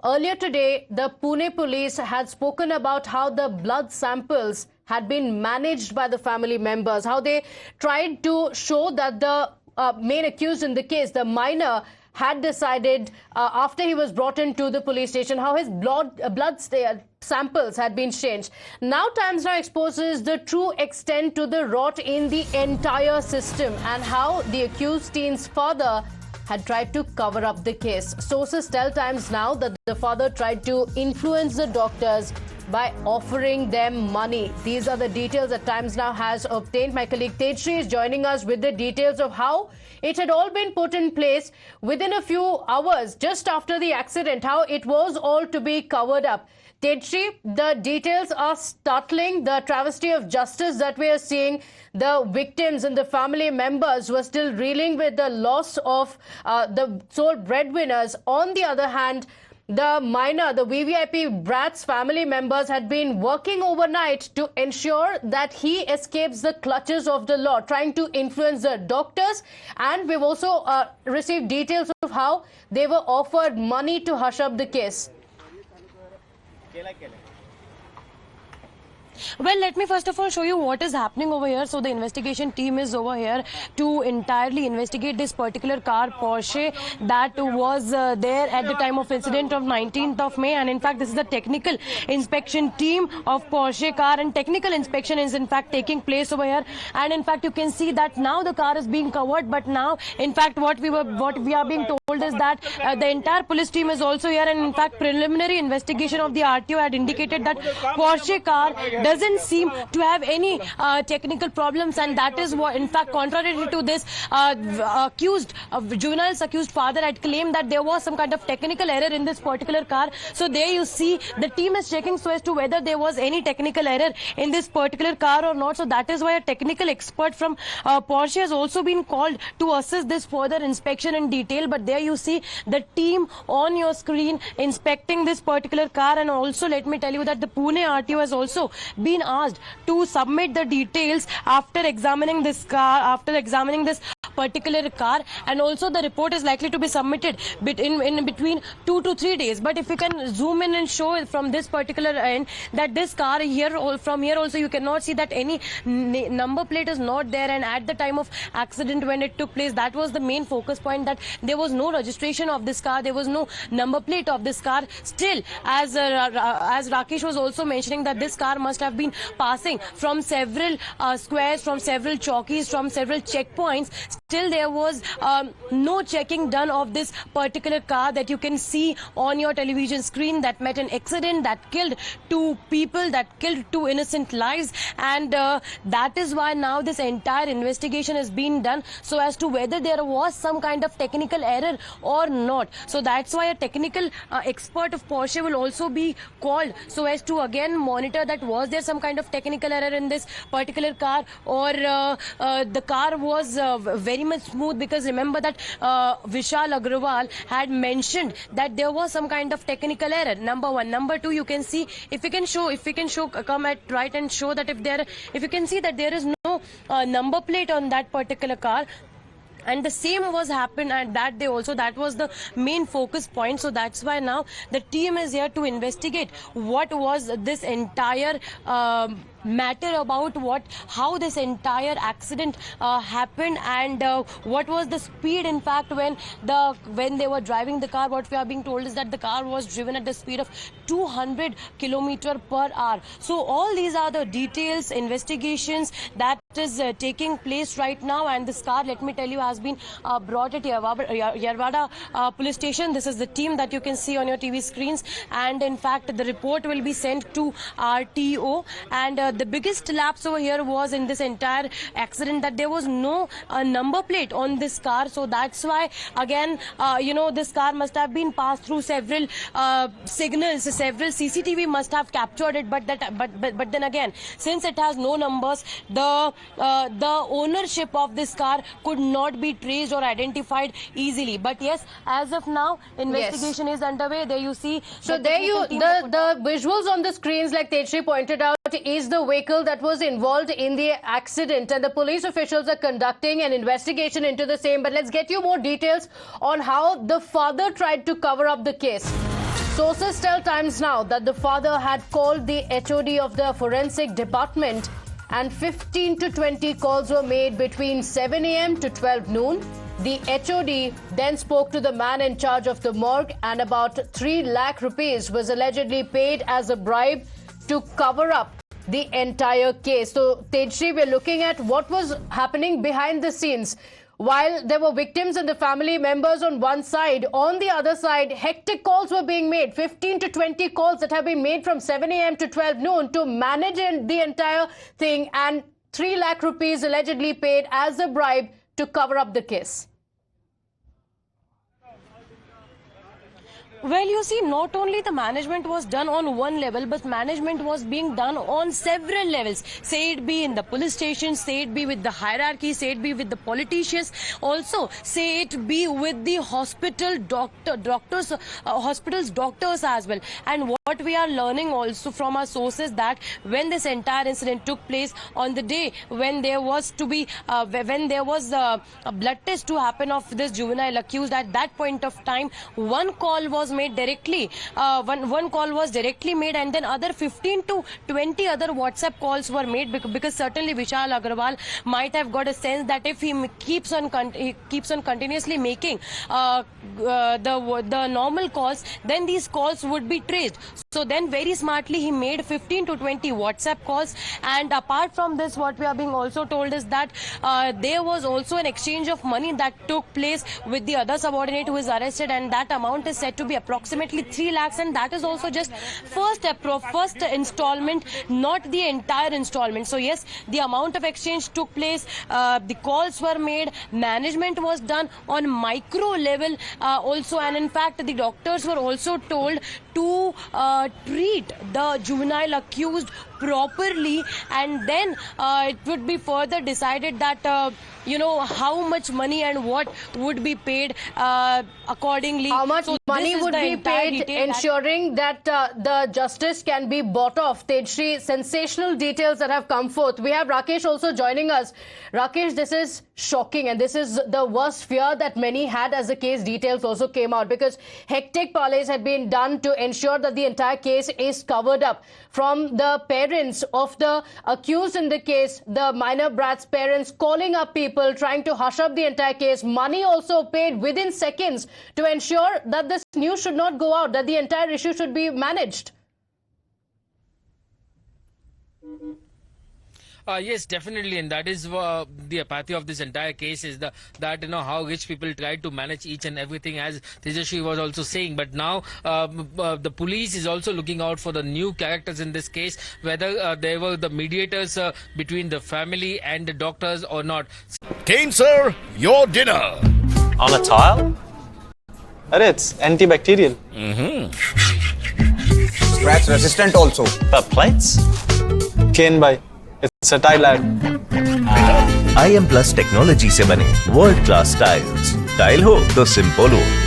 Earlier today, the Pune police had spoken about how the blood samples had been managed by the family members, how they tried to show that the main accused in the case, the minor, had decided after he was brought into the police station how his blood samples had been changed. Now Times Now exposes the true extent to the rot in the entire system and how the accused teen's father had tried to cover up the case. Sources tell Times Now that the father tried to influence the doctors by offering them money. These are the details that Times Now has obtained. My colleague Tejshri is joining us with the details of how it had all been put in place within a few hours just after the accident, how it was all to be covered up. Tejshri, the details are startling. The travesty of justice that we are seeing, the victims and the family members were still reeling with the loss of the sole breadwinners. On the other hand, the minor, the VVIP brat's family members had been working overnight to ensure that he escapes the clutches of the law, trying to influence the doctors. And we've also received details of how they were offered money to hush up the case. Well, let me first of all show you what is happening over here. So the investigation team is over here to entirely investigate this particular car, Porsche, that was there at the time of incident of 19th of May. And in fact, this is the technical inspection team of Porsche car, and technical inspection is in fact taking place over here. And in fact, you can see that now the car is being covered. But now, in fact, what we are being told is that the entire police team is also here. And in fact, preliminary investigation of the RTO had indicated that Porsche car doesn't seem to have any technical problems, and that is what, in fact, contrary to this, juvenile's accused father had claimed that there was some kind of technical error in this particular car. So there you see the team is checking so as to whether there was any technical error in this particular car or not. So that is why a technical expert from Porsche has also been called to assist this further inspection in detail. But there you see the team on your screen inspecting this particular car. And also let me tell you that the Pune RTO has also been asked to submit the details after examining this car, after examining this particular car, and also the report is likely to be submitted in between 2 to 3 days. But if you can zoom in and show from this particular end that this car here, from here also you cannot see that any number plate is not there, and at the time of accident when it took place, that was the main focus point, that there was no registration of this car, there was no number plate of this car. Still, as Rakesh was also mentioning, that this car must have been passing from several squares, from several chowkis, from several checkpoints. Still, there was no checking done of this particular car that you can see on your television screen, that met an accident, that killed 2 people, that killed 2 innocent lives. And that is why now this entire investigation has been done so as to whether there was some kind of technical error or not. So that's why a technical expert of Porsche will also be called so as to again monitor that was there some kind of technical error in this particular car, or the car was very much smooth, because remember that Vishal Agrawal had mentioned that there was some kind of technical error. Number one. Number two, you can see, if we can show, come at right and show that if you can see that there is no number plate on that particular car. And the same was happened at that day also. That was the main focus point. So that's why now the team is here to investigate what was this entire matter about, how this entire accident happened, and what was the speed, in fact, when they were driving the car. What we are being told is that the car was driven at the speed of 200 km/h. So all these are the details, investigations that is taking place right now. And this car, let me tell you, has been brought at Yerwada police station. This is the team that you can see on your TV screens, and in fact the report will be sent to RTO. And the biggest lapse over here was in this entire accident, that there was no number plate on this car. So that's why again this car must have been passed through several signals, several CCTV must have captured it, but then again, since it has no numbers, the ownership of this car could not be traced or identified easily. But yes, as of now, investigation is underway. There you see. So there the visuals on the screens, like Tejshri pointed out, is the vehicle that was involved in the accident, and the police officials are conducting an investigation into the same. But let's get you more details on how the father tried to cover up the case. Sources tell Times Now that the father had called the HOD of the forensic department and 15 to 20 calls were made between 7 a.m. to 12 noon. The HOD then spoke to the man in charge of the morgue and about 3 lakh rupees was allegedly paid as a bribe to cover up the entire case. So, Tejshri, we're looking at what was happening behind the scenes. While there were victims and the family members on one side, on the other side, hectic calls were being made, 15 to 20 calls that have been made from 7 a.m. to 12 noon to manage the entire thing, and 3 lakh rupees allegedly paid as a bribe to cover up the case. Well, you see, not only the management was done on one level, but management was being done on several levels. Say it be in the police station, say it be with the hierarchy, say it be with the politicians, also say it be with the hospitals doctors as well. And what we are learning also from our sources that when this entire incident took place on the day when there was to be a blood test to happen of this juvenile accused, at that point of time, one call was made directly, one call was directly made, and then other 15 to 20 other WhatsApp calls were made, because certainly Vishal Agarwal might have got a sense that if he keeps on continuously making the normal calls, then these calls would be traced. So then very smartly he made 15 to 20 WhatsApp calls, and apart from this, what we are being also told is that there was also an exchange of money that took place with the other subordinate who is arrested, and that amount is said to be approximately 3 lakhs, and that is also just first installment, not the entire installment. So yes, the amount of exchange took place, the calls were made, management was done on micro level also, and in fact the doctors were also told to treat the juvenile accused properly, and then it would be further decided that how much money and what would be paid accordingly. How much money would be paid, ensuring that the justice can be bought off. Tejshri, sensational details that have come forth. We have Rakesh also joining us. Rakesh, this is shocking, and this is the worst fear that many had as the case details also came out, because hectic parleys had been done to ensure that the entire case is covered up. From the parents of the accused in the case, the minor brat's parents calling up people, trying to hush up the entire case. Money also paid within seconds to ensure that this news should not go out, that the entire issue should be managed. Yes, definitely, and that is the apathy of this entire case is that how rich people try to manage each and everything, as Tejashri was also saying. But now the police is also looking out for the new characters in this case, whether they were the mediators between the family and the doctors or not. Kane sir, your dinner. On a tile? It's antibacterial. Scratch resistant also. But plates? Kane bhai, it's a tile ad. IM Plus technology से बने world class tiles, tile हो तो simple हो.